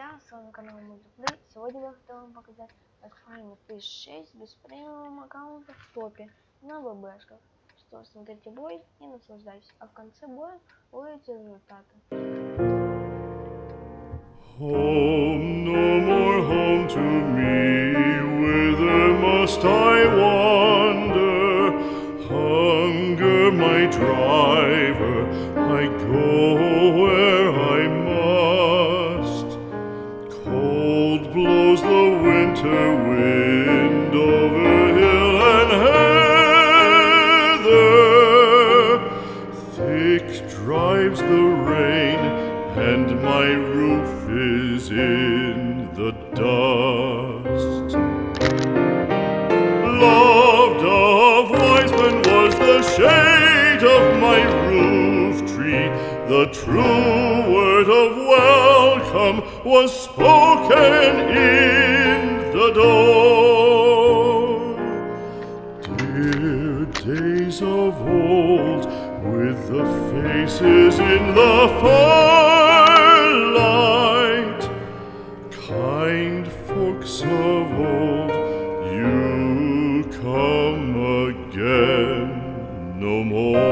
друзья, с вами канал Multiplay. Сегодня я хотел вам показать, как Find Fish 6 без премиум аккаунта в топе на ВБшках. Что, смотрите бой и наслаждайтесь, а в конце боя увидите результаты. Home, no more home to me, whither must I wander? Hunger my driver, I go where I must. Cold blows the winter wind over hill and heather, thick drives the rain, and my roof is in the dust. Loved of wise men was the shade of my roof tree. The true word of welcome was spoken in the door. Dear days of old, with the faces in the firelight, kind folks of old, you come again no more.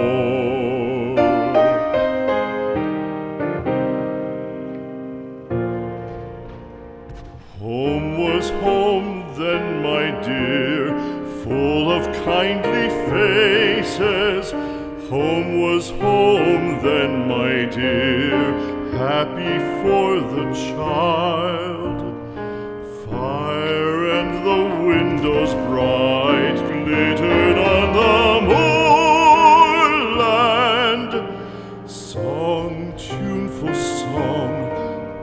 Home was home then, my dear, full of kindly faces. Home was home then, my dear, happy for the child. Fire and the windows bright glittered on the moorland. Song, tuneful song,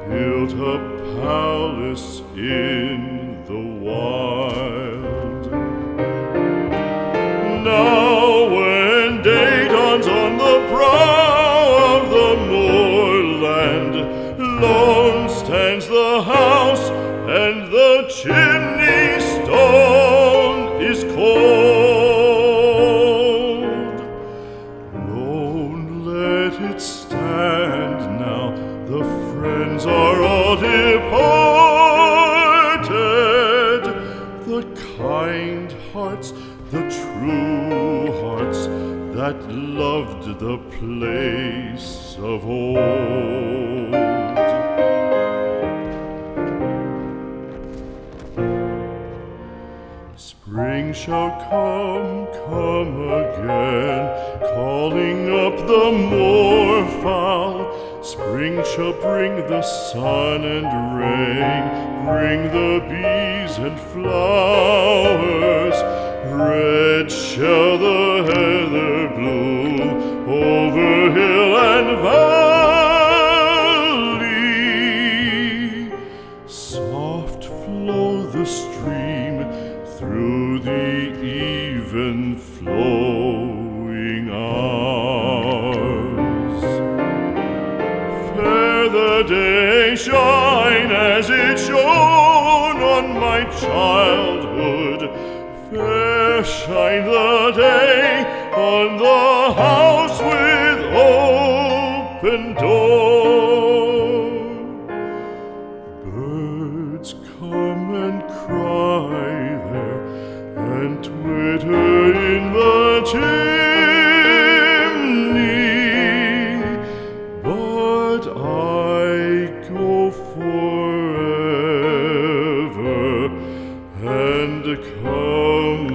built a palace in the wild. Now when day dawns on the brow of the moorland, lone stands the house and the chimney stone is cold. Lone let it stand now, the friends are all departed. The kind hearts, the true hearts that loved the place of old. Spring shall come, come again, calling up the moorfowl. Spring shall bring the sun and rain, bring the bees and flowers. Red shall the heather bloom over hill and valley. Soft flow the stream through the even flowing hours. Fair the day shine as it shone on my childhood. Fair shine the day on the house with open door. Birds come and cry there and twitter in the chimney, but I go forever and come